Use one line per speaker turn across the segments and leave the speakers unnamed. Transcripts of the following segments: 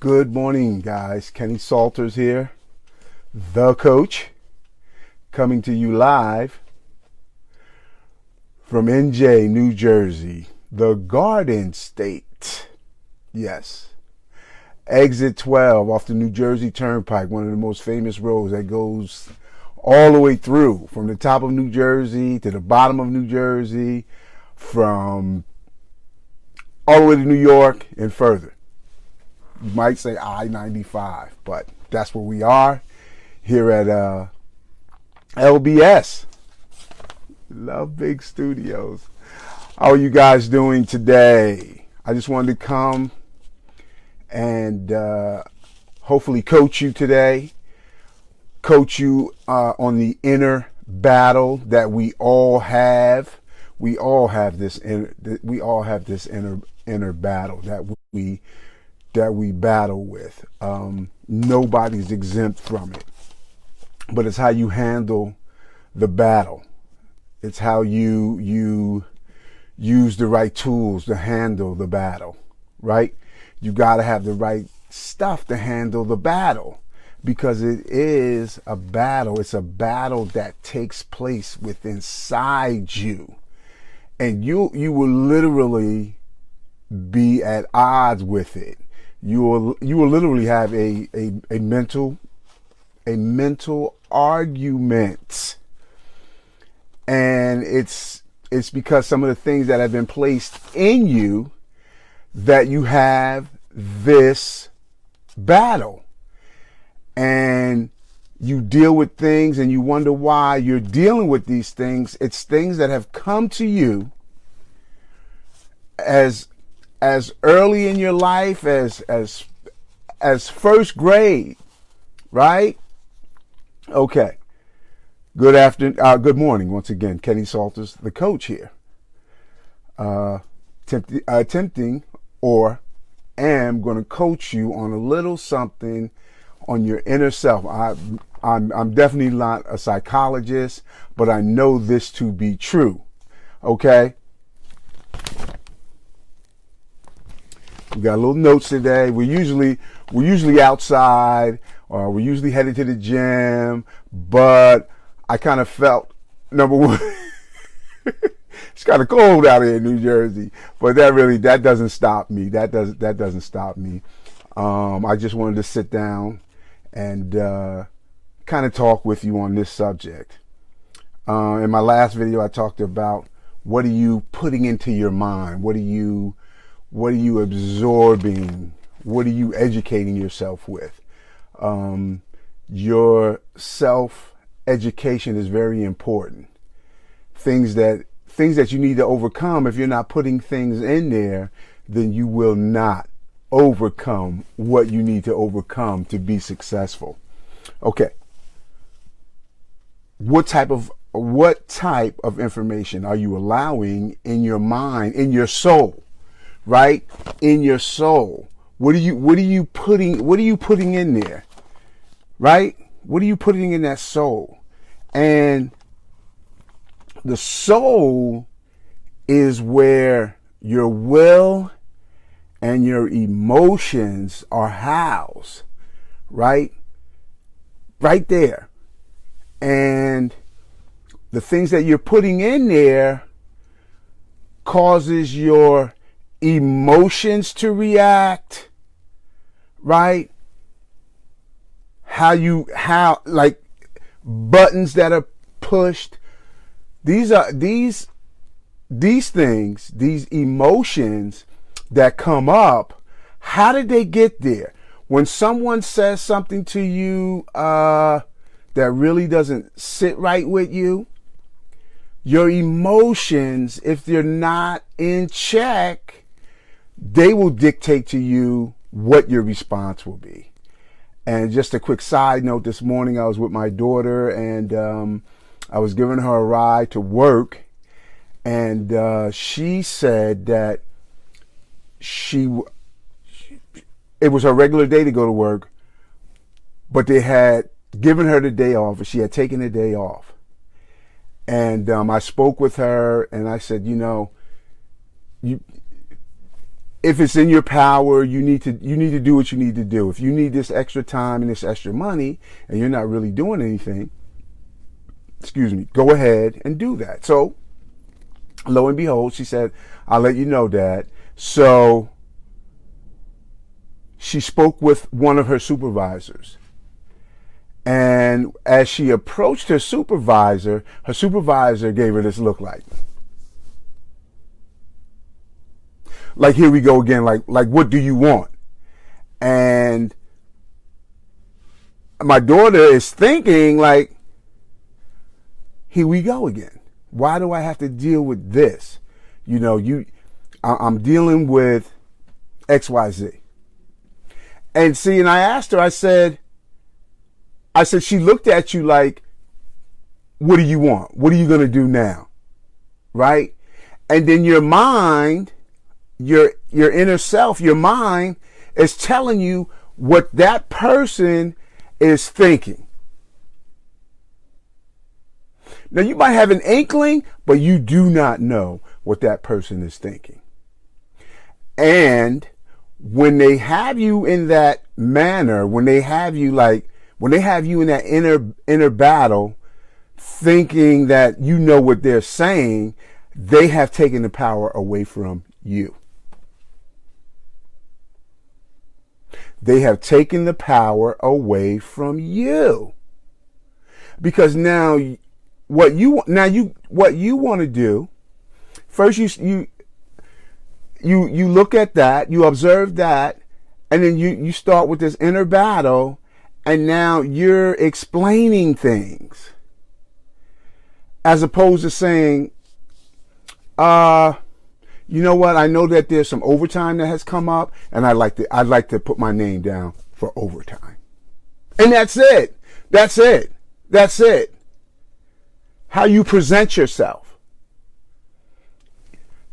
Good morning, guys. Kenny Salters here, the coach, coming to you live from NJ, New Jersey, the Garden State. Yes. Exit 12 off the New Jersey Turnpike, one of the most famous roads that goes all the way through, from the top of New Jersey to the bottom of New Jersey, from all the way to New York and further. You might say I-95, but that's where we are here at LBS, Love Big Studios. How are you guys doing today? I just wanted to come and hopefully coach you today, coach you on the inner battle that we all have. We all have this inner battle that we battle with. Nobody's exempt from it, but it's how you handle the battle. It's how you use the right tools to handle the battle, right? You got to have the right stuff to handle the battle, because it is a battle. It's a battle that takes place within inside you, and you will literally be at odds with it. You will literally have a mental argument, and it's because some of the things that have been placed in you that you have this battle, and you deal with things and you wonder why you're dealing with these things. It's things that have come to you as early in your life as first grade, right? Okay. Good morning once again. Kenny Salters, the coach here. Attempting or am going to coach you on a little something on your inner self. I'm definitely not a psychologist, but I know this to be true. Okay? We got a little notes today. We're usually outside, or we're usually headed to the gym, but I kind of felt, number one, it's kind of cold out here in New Jersey, but that doesn't stop me. That doesn't stop me. I just wanted to sit down and kind of talk with you on this subject. In my last video, I talked about what are you putting into your mind? What are you absorbing? What are you educating yourself with? Your self-education is very important. Things that you need to overcome. If you're not putting things in there, then you will not overcome what you need to overcome to be successful. Okay. What type of information are you allowing in your mind, in your soul? Right? In your soul. What are you putting in there? Right? What are you putting in that soul? And the soul is where your will and your emotions are housed. Right? Right there. And the things that you're putting in there causes your emotions to react, right? How like buttons that are pushed. These things, these emotions that come up, how did they get there? When someone says something to you that really doesn't sit right with you, your emotions, if they're not in check, they will dictate to you what your response will be. And just a quick side note, this morning I was with my daughter, and I was giving her a ride to work, and she said that it was her regular day to go to work, but they had given her the day off, or she had taken the day off. And I spoke with her, and I said, if it's in your power, you need to do what you need to do. If you need this extra time and this extra money and you're not really doing anything, go ahead and do that. So lo and behold, she said, I'll let you know, Dad. So she spoke with one of her supervisors. And as she approached her supervisor gave her this look like, here we go again, like, what do you want? And my daughter is thinking, like, here we go again. Why do I have to deal with this? I'm dealing with XYZ. And see, and I asked her, I said, she looked at you like, what do you want? What are you going to do now? Right? And then your mind, your inner self, your mind is telling you what that person is thinking. Now, you might have an inkling, but you do not know what that person is thinking. And when they have you in that manner, when they have you in that inner battle, thinking that you know what they're saying, they have taken the power away from you. They have taken the power away from you. Because now what you want to do, first you look at that, you observe that, and then you start with this inner battle, and now you're explaining things as opposed to saying, you know what? I know that there's some overtime that has come up, and I'd like to put my name down for overtime. And that's it. That's it. That's it. How you present yourself.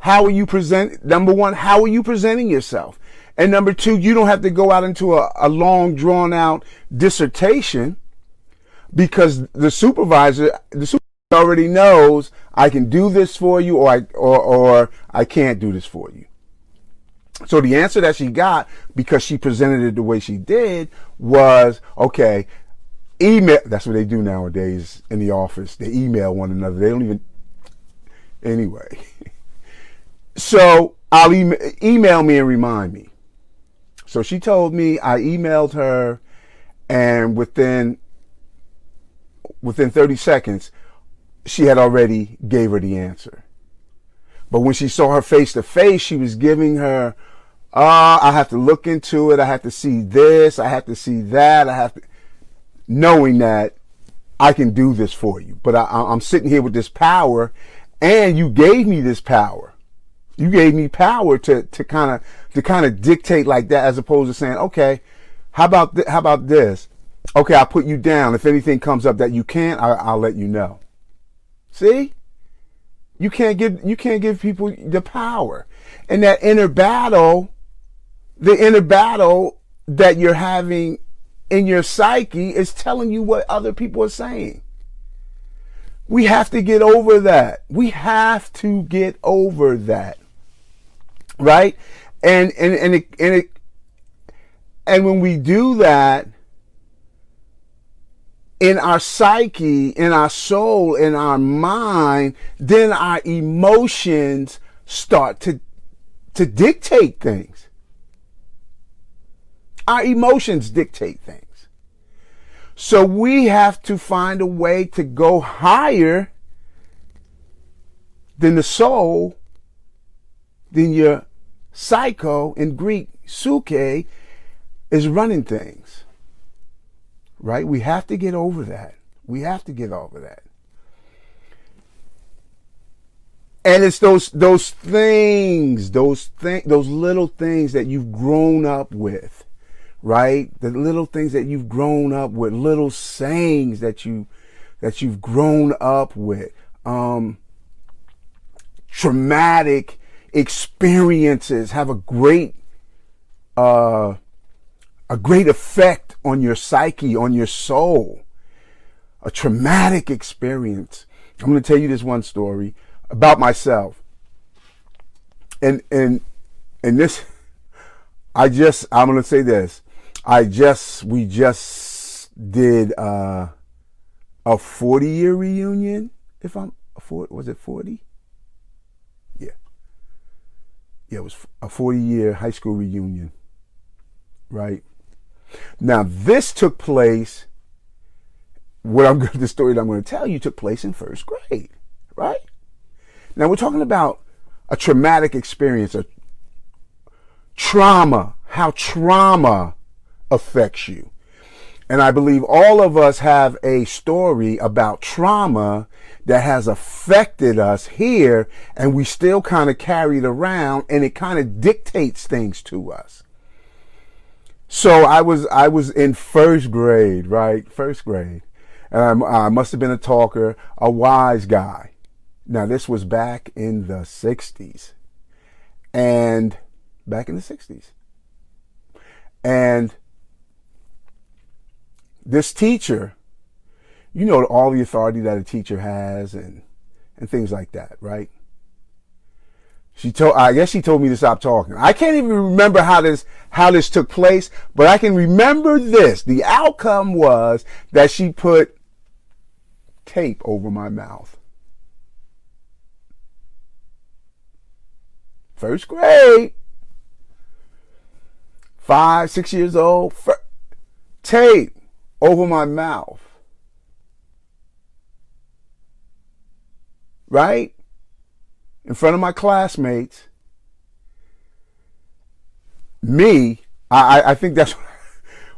Number one, how are you presenting yourself? And number two, you don't have to go out into a long, drawn out dissertation, because the supervisor already knows I can do this for you, or I can't do this for you. So the answer that she got, because she presented it the way she did, was, okay, email. That's what they do nowadays in the office. They email one another. They don't even, anyway. So I'll email me and remind me. So she told me, I emailed her, and within 30 seconds, she had already gave her the answer. But when she saw her face to face, she was giving her, I have to look into it. I have to see this. I have to see that. Knowing that I can do this for you. But I'm sitting here with this power, and you gave me this power. You gave me power to kind of dictate like that, as opposed to saying, okay, how about this? Okay, I'll put you down. If anything comes up that you can't, I'll let you know. See? You can't give people the power. And that inner battle, the inner battle that you're having in your psyche is telling you what other people are saying. We have to get over that. We have to get over that. Right? And when we do that, in our psyche, in our soul, in our mind, then our emotions start to dictate things. Our emotions dictate things. So we have to find a way to go higher than the soul, than your psycho, in Greek, suke, is running things. Right? We have to get over that. We have to get over that. And it's those things, those little things that you've grown up with, right? The little things that you've grown up with, little sayings that you've grown up with, traumatic experiences have a great effect on your psyche, on your soul. A traumatic experience. I'm going to tell you this one story about myself. And this I'm going to say this. We just did a 40-year reunion. Was it 40? Yeah. Yeah, it was a 40-year high school reunion. Right? Now, this took place, the story that I'm going to tell you took place in first grade. Right? Now, we're talking about a traumatic experience, a trauma, how trauma affects you. And I believe all of us have a story about trauma that has affected us here, and we still kind of carry it around, and it kind of dictates things to us. So I was in first grade, right? First grade. And I must have been a talker, a wise guy. Now, this was back in the 60s. And this teacher, you know, all the authority that a teacher has and things like that, right? I guess she told me to stop talking. I can't even remember how this took place, but I can remember this. The outcome was that she put tape over my mouth. First grade, 5, 6 years old, tape over my mouth. Right? In front of my classmates. I think that's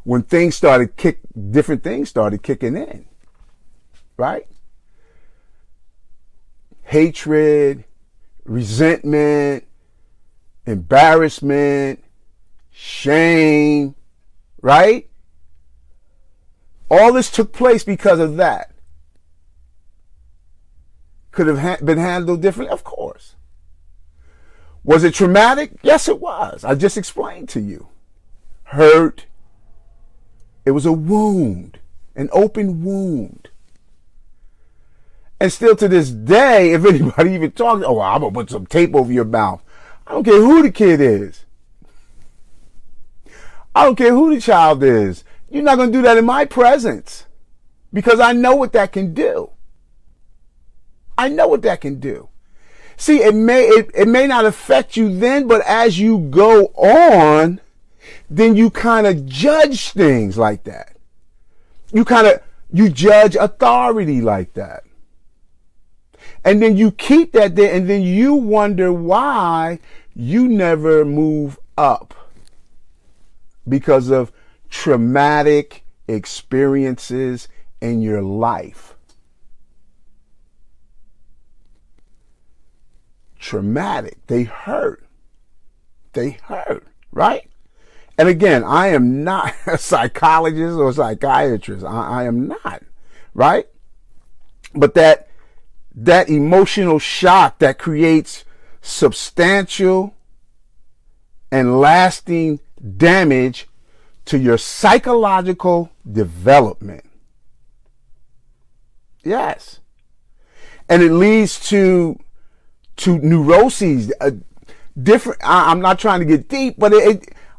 when different things started kicking in. Right? Hatred, resentment, embarrassment, shame, right? All this took place because of that. Could have been handled differently? Of course. Was it traumatic? Yes, it was. I just explained to you. Hurt. It was a wound, an open wound. And still to this day, if anybody even talks, oh, well, I'm going to put some tape over your mouth. I don't care who the kid is. I don't care who the child is. You're not going to do that in my presence because I know what that can do. I know what that can do. See, it may not affect you then, but as you go on, then you kind of judge things like that. You judge authority like that. And then you keep that there, and then you wonder why you never move up because of traumatic experiences in your life. Traumatic. They hurt. Right? And again, I am not a psychologist or psychiatrist. I am not. Right? But that emotional shock that creates substantial and lasting damage to your psychological development. Yes. And it leads to neuroses. I'm not trying to get deep, but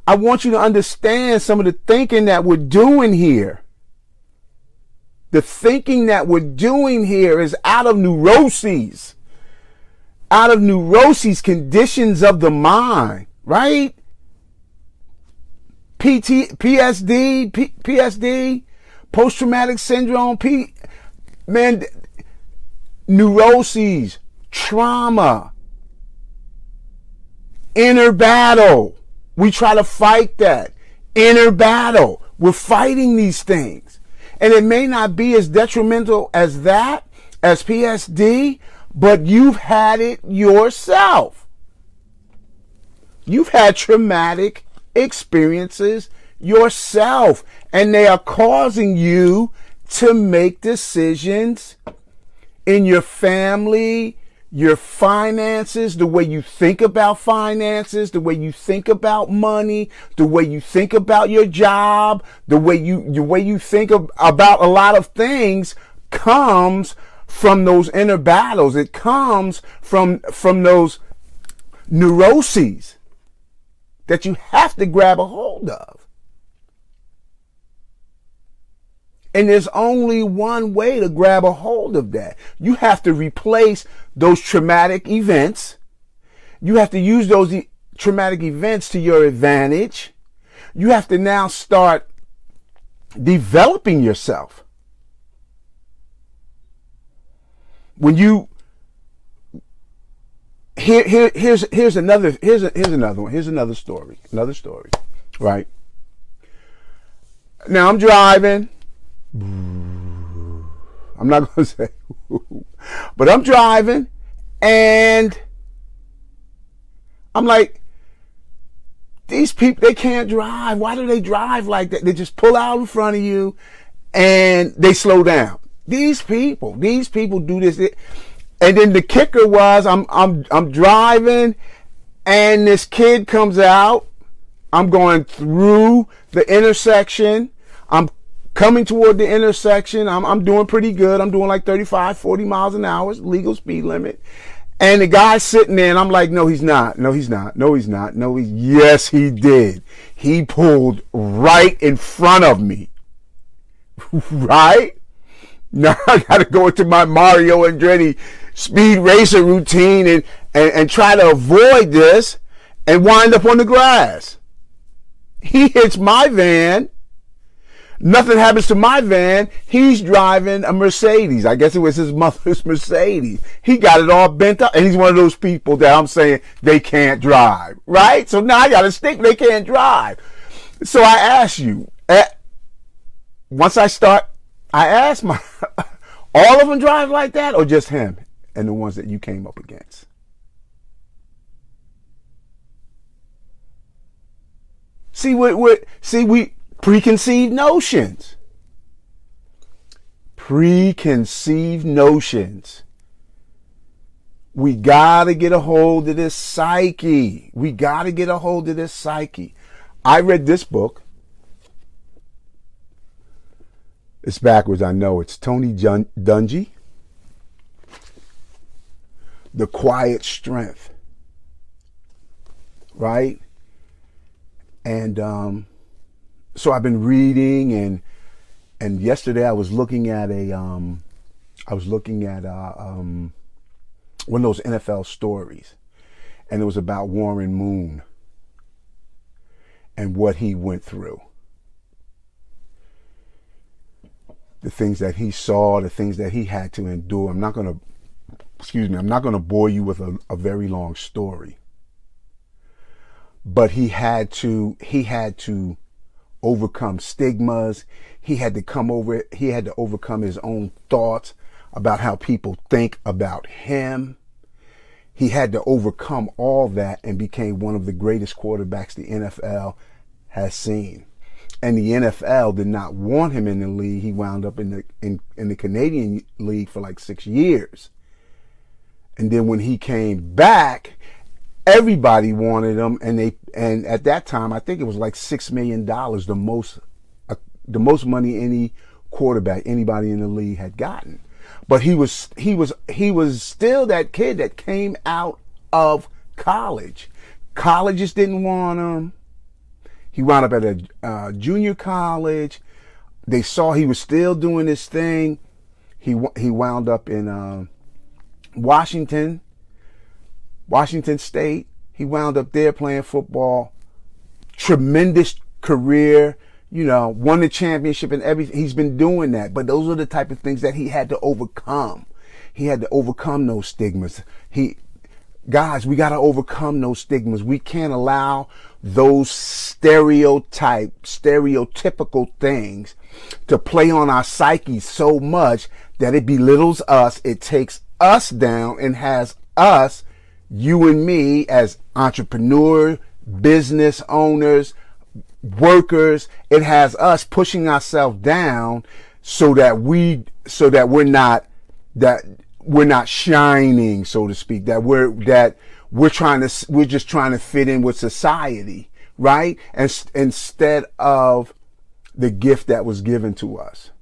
I want you to understand some of the thinking that we're doing here. The thinking that we're doing here is out of neuroses. Out of neuroses, conditions of the mind, right? PSD, post-traumatic syndrome, neuroses, trauma, inner battle. We try to fight that. Inner battle. We're fighting these things. And it may not be as detrimental as that, as PSD, but you've had it yourself. You've had traumatic experiences yourself, and they are causing you to make decisions in your family, your finances, the way you think about finances, the way you think about money, the way you think about your job, the way you think about a lot of things comes from those inner battles. It comes from those neuroses. that you have to grab a hold of. And there's only one way to grab a hold of that. You have to replace those traumatic events. You have to use those traumatic events to your advantage. You have to now start developing yourself. When you here's another one. Here's another story. Right? Now I'm driving. I'm not going to say, but I'm driving and I'm like, these people, they can't drive. Why do they drive like that? They just pull out in front of you and they slow down. These people do this. And then the kicker was I'm driving and this kid comes out. I'm going through the intersection. I'm coming toward the intersection. I'm doing pretty good. I'm doing like 35, 40 miles an hour, legal speed limit. And the guy's sitting there and I'm like, no, he's not. No, he's not. No, he's not. No, yes, he did. He pulled right in front of me. Right? Now I got to go into my Mario Andretti speed racer routine and try to avoid this and wind up on the grass. He hits my van. Nothing happens to my van. He's driving a Mercedes. I guess it was his mother's Mercedes. He got it all bent up. And he's one of those people that I'm saying they can't drive. Right? So now I got to stick. They can't drive. So I ask you, once I start, I ask my, all of them drive like that or just him and the ones that you came up against? See, we preconceived notions. Preconceived notions. We got to get a hold of this psyche. We got to get a hold of this psyche. I read this book. It's backwards, I know. It's Tony Dungy. The Quiet Strength. Right? And so I've been reading, and yesterday I was looking at one of those NFL stories, and it was about Warren Moon and what he went through. The things that he saw, the things that he had to endure. I'm not going to bore you with a very long story. But he had to overcome stigmas. He had to overcome his own thoughts about how people think about him. He had to overcome all that and became one of the greatest quarterbacks the NFL has seen. And the NFL did not want him in the league. He wound up in the Canadian League for like 6 years. And then when he came back, everybody wanted him, and at that time I think it was like $6 million, the most money any quarterback, anybody in the league had gotten. But he was still that kid that came out of college. Colleges didn't want him. He wound up at a junior college. They saw he was still doing this thing. He wound up in Washington State. He wound up there playing football. Tremendous career, won the championship and everything. He's been doing that. But those are the type of things that he had to overcome. He had to overcome those stigmas. Guys, we got to overcome those stigmas. We can't allow those stereotypical things to play on our psyche so much that it belittles us. It takes us down and has us, you and me, as entrepreneurs, business owners, workers, it has us pushing ourselves down so that we're not shining, so to speak, that we're just trying to fit in with society, right? And instead of the gift that was given to us.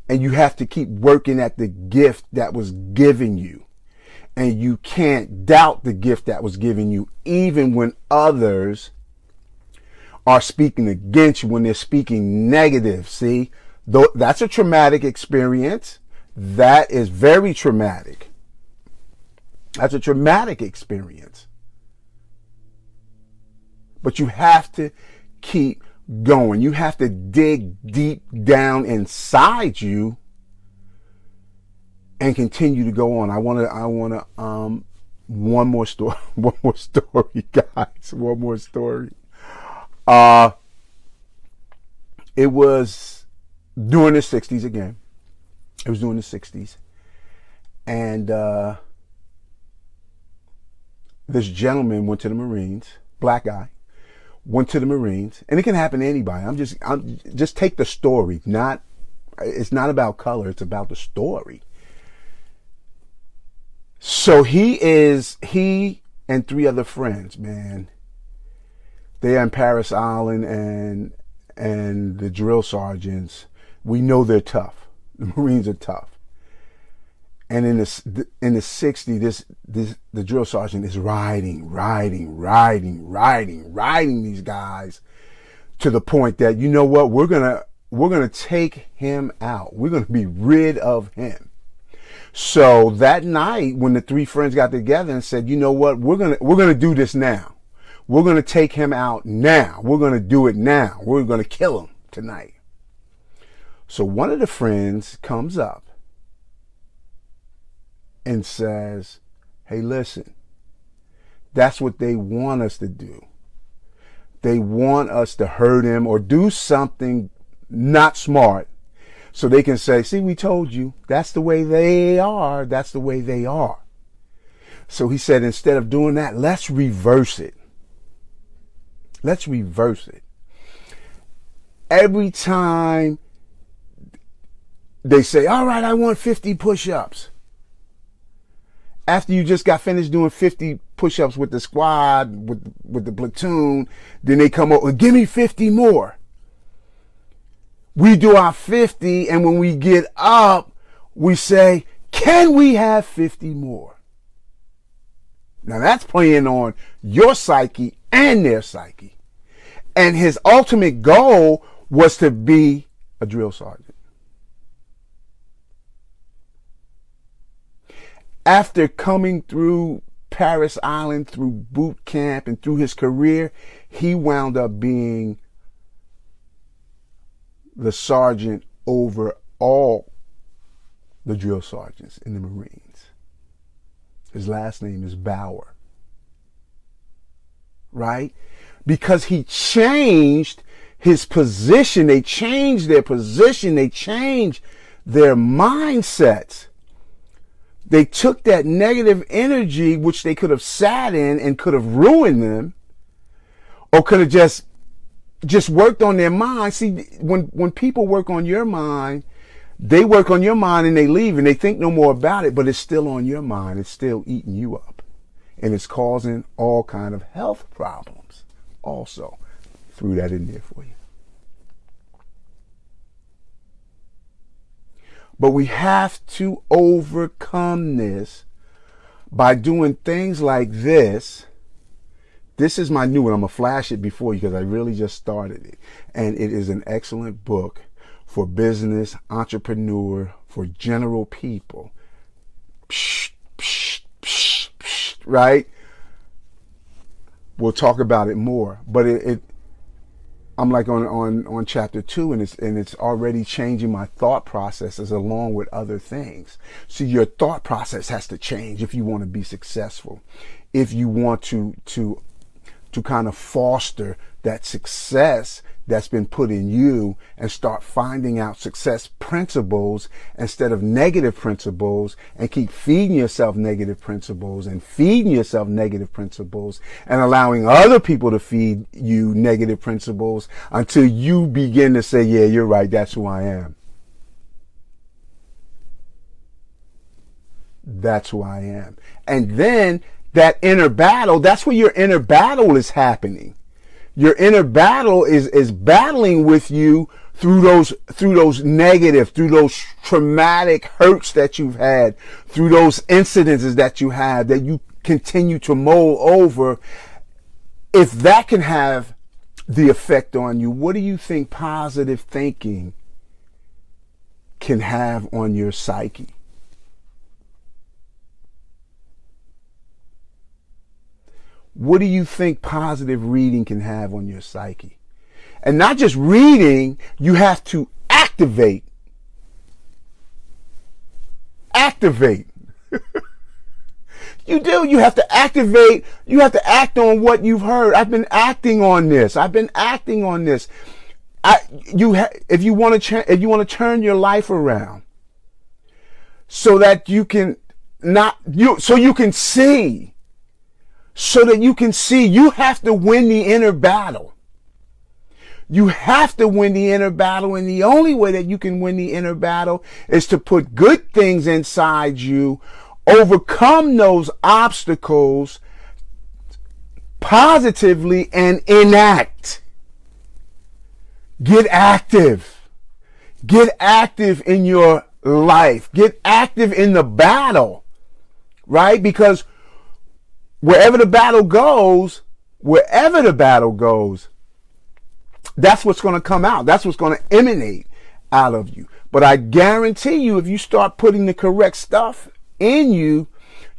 And you have to keep working at the gift that was given you. And you can't doubt the gift that was given you, even when others are speaking against you, when they're speaking negative. See, though that's a traumatic experience. That is very traumatic. That's a traumatic experience. But you have to keep going. You have to dig deep down inside you and continue to go on. I want to one more story, guys. One more story. It was during the 60s again. It was during the 60s. And this gentleman went to the Marines, black guy, went to the Marines, and it can happen to anybody. I'm just take the story. It's not about color, it's about the story. So he and 3 other friends, man, they're in Paris Island, and the drill sergeants, we know they're tough. The Marines are tough. And in the 60s, the drill sergeant is riding these guys to the point that, you know what, we're gonna take him out. We're gonna be rid of him. So that night, when the 3 friends got together and said, you know what, we're gonna do this now. We're gonna take him out now. We're gonna do it now. We're gonna kill him tonight. So one of the friends comes up and says, hey, listen, that's what they want us to do. They want us to hurt him or do something not smart so they can say, see, we told you, that's the way they are. That's the way they are. So he said, instead of doing that, let's reverse it. Let's reverse it. Every time they say, all right, I want 50 push-ups. After you just got finished doing 50 push-ups with the squad, with the platoon, then they come up with, give me 50 more. We do our 50, and when we get up, we say, can we have 50 more? Now that's playing on your psyche and their psyche. And his ultimate goal was to be a drill sergeant. After coming through Paris Island, through boot camp, and through his career, he wound up being the sergeant over all the drill sergeants in the Marines. His last name is Bauer. Right? Because he changed his position. They changed their position. They changed their mindsets. They took that negative energy, which they could have sat in and could have ruined them, or could have just worked on their mind. See, when people work on your mind, they work on your mind and they leave and they think no more about it, but it's still on your mind. It's still eating you up. And it's causing all kind of health problems also. Threw that in there for you. But we have to overcome this by doing things like this. This is my new one. I'm going to flash it before you because I really just started it. And it is an excellent book for business, entrepreneur, for general people. Right? We'll talk about it more. But I'm like on chapter 2, and it's already changing my thought processes along with other things. So your thought process has to change if you want to be successful. If you want to kind of foster that success that's been put in you and start finding out success principles instead of negative principles, and keep feeding yourself negative principles and feeding yourself negative principles and allowing other people to feed you negative principles until you begin to say, yeah, you're right, that's who I am. That's who I am. And then that inner battle, that's where your inner battle is happening. Your inner battle is battling with you through those negative, through those traumatic hurts that you've had, through those incidences that you have that you continue to mull over, if that can have the effect on you, what do you think positive thinking can have on your psyche? What do you think positive reading can have on your psyche? And not just reading, you have to activate. Activate. You do. You have to activate. You have to act on what you've heard. I've been acting on this. If you want to turn your life around, so that you can see, you have to win the inner battle. You have to win the inner battle, and the only way that you can win the inner battle is to put good things inside you, overcome those obstacles positively, and enact. Get active. Get active in your life. Get active in the battle, right? Because wherever the battle goes, that's what's going to come out. That's what's going to emanate out of you. But I guarantee you, if you start putting the correct stuff in you,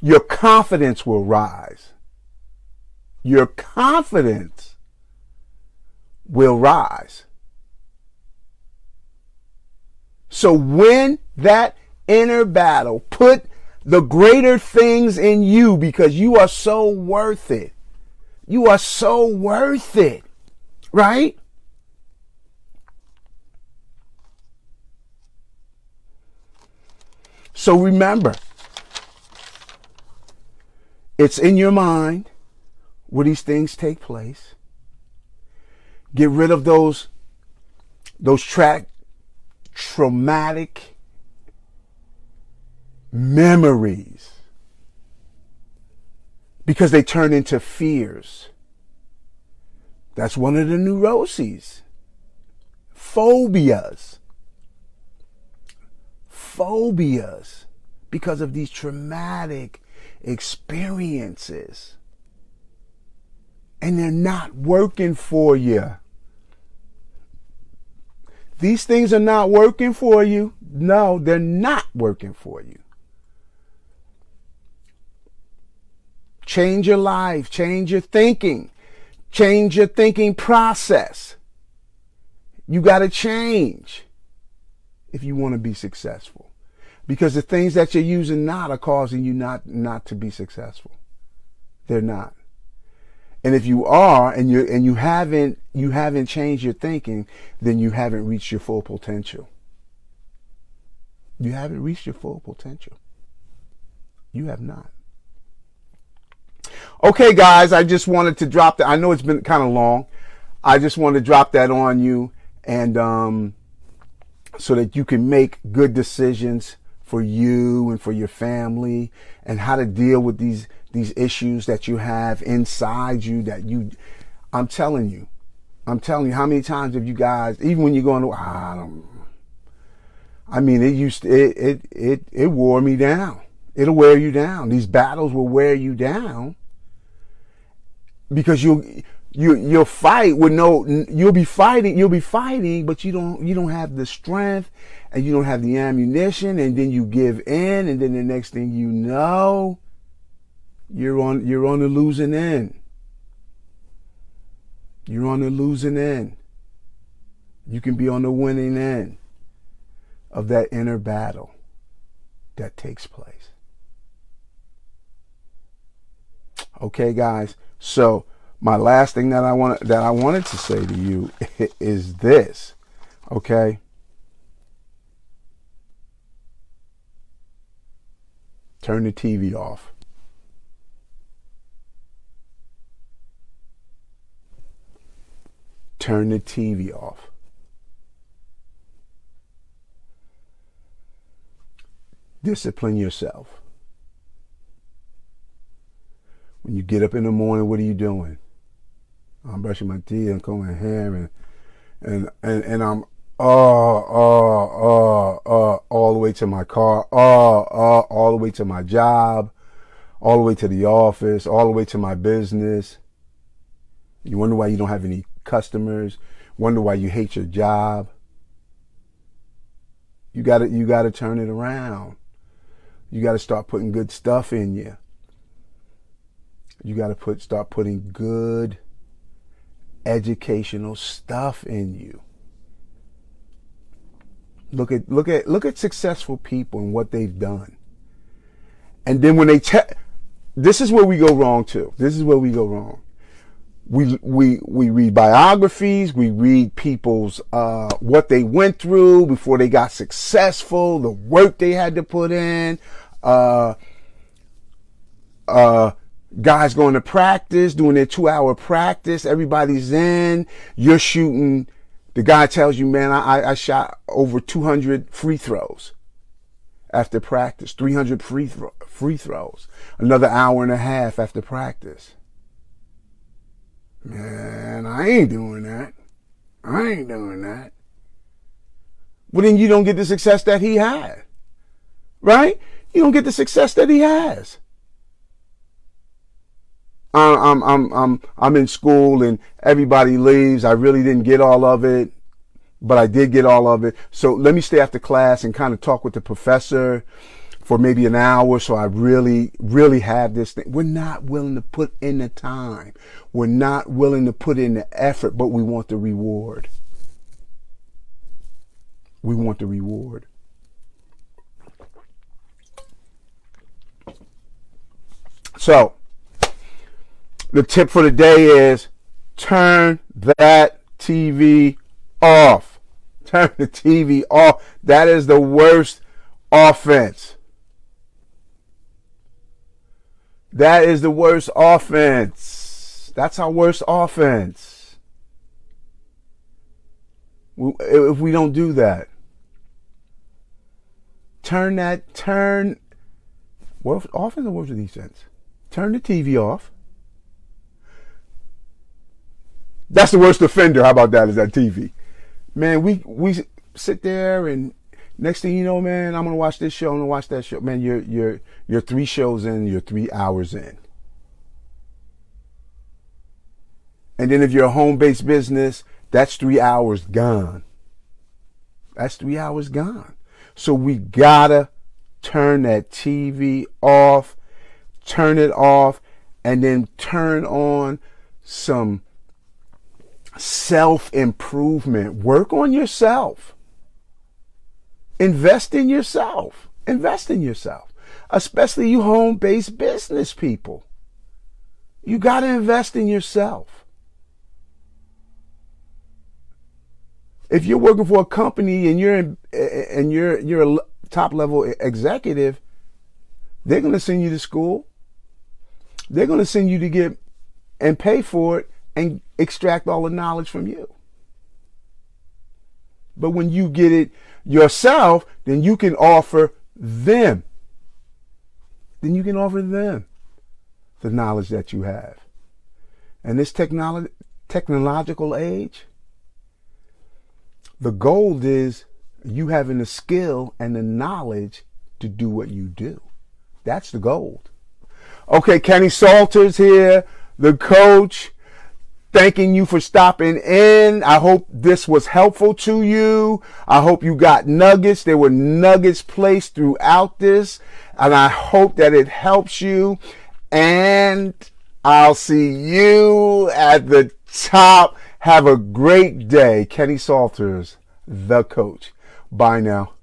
your confidence will rise. Your confidence will rise. So win that inner battle. Put the greater things in you, because you are so worth it. You are so worth it. Right? So remember, it's in your mind where these things take place. Get rid of those traumatic memories, because they turn into fears. That's one of the neuroses. Phobias, because of these traumatic experiences. And they're not working for you. These things are not working for you. No, they're not working for you. Change your life. Change your thinking. Change your thinking process. You got to change if you want to be successful. Because the things that you're using not are causing you not to be successful. They're not. And if you are, and you haven't changed your thinking, then you haven't reached your full potential. You haven't reached your full potential. You have not. Okay, guys, I just wanted to drop that. I know it's been kind of long. I just wanted to drop that on you, and so that you can make good decisions for you and for your family, and how to deal with these issues that you have inside you I'm telling you, how many times have you guys, even when you're going it wore me down. It'll wear you down. These battles will wear you down, because you'll fight with you'll be fighting, but you don't have the strength, and you don't have the ammunition, and then you give in, and then the next thing you know, you're on the losing end. You're on the losing end. You can be on the winning end of that inner battle that takes place. Okay, guys. So my last thing that I wanted to say to you is this. Okay. Turn the TV off. Turn the TV off. Discipline yourself. When you get up in the morning, what are you doing? I'm brushing my teeth, I'm combing my hair, and all the way to my car, all the way to my job, all the way to the office, all the way to my business. You wonder why you don't have any customers, wonder why you hate your job. You gotta turn it around. You gotta start putting good stuff in you. You gotta start putting good educational stuff in you. Look at successful people and what they've done. And then when this is where we go wrong too. This is where we go wrong. We read biographies, we read people's what they went through before they got successful, the work they had to put in, guys going to practice, doing their 2-hour practice, everybody's in, you're shooting. The guy tells you, man, I shot over 200 free throws after practice, 300 free throws, another hour and a half after practice. Man, I ain't doing that. Well, then you don't get the success that he had, right? You don't get the success that he has. I'm in school and everybody leaves. I really didn't get all of it, but I did get all of it. So let me stay after class and kind of talk with the professor for maybe an hour. So I really have this thing. We're not willing to put in the time. We're not willing to put in the effort, but we want the reward. We want the reward. So the tip for the day is turn that TV off. Turn the TV off. That is the worst offense. That is the worst offense. That's our worst offense. If we don't do that. What offense or what was the defense? Turn the TV off. That's the worst offender. How about that? Is that TV? Man, we sit there and next thing you know, man, I'm gonna watch this show, I'm gonna watch that show. Man, you're 3 shows in, you're 3 hours in. And then if you're a home-based business, that's 3 hours gone. That's 3 hours gone. So we gotta turn that TV off, turn it off, and then turn on some self-improvement. Work on yourself. Invest in yourself. Invest in yourself. Especially you home-based business people. You got to invest in yourself. If you're working for a company and you're a top-level executive, they're going to send you to school. They're going to send you to get and pay for it and extract all the knowledge from you. But when you get it yourself, then you can offer them. Then you can offer them the knowledge that you have. And this technological age, the goal is you having the skill and the knowledge to do what you do. That's the goal. Okay, Kenny Salters here, the coach. Thanking you for stopping in. I hope this was helpful to you. I hope you got nuggets. There were nuggets placed throughout this. And I hope that it helps you. And I'll see you at the top. Have a great day. Kenny Salters, the coach. Bye now.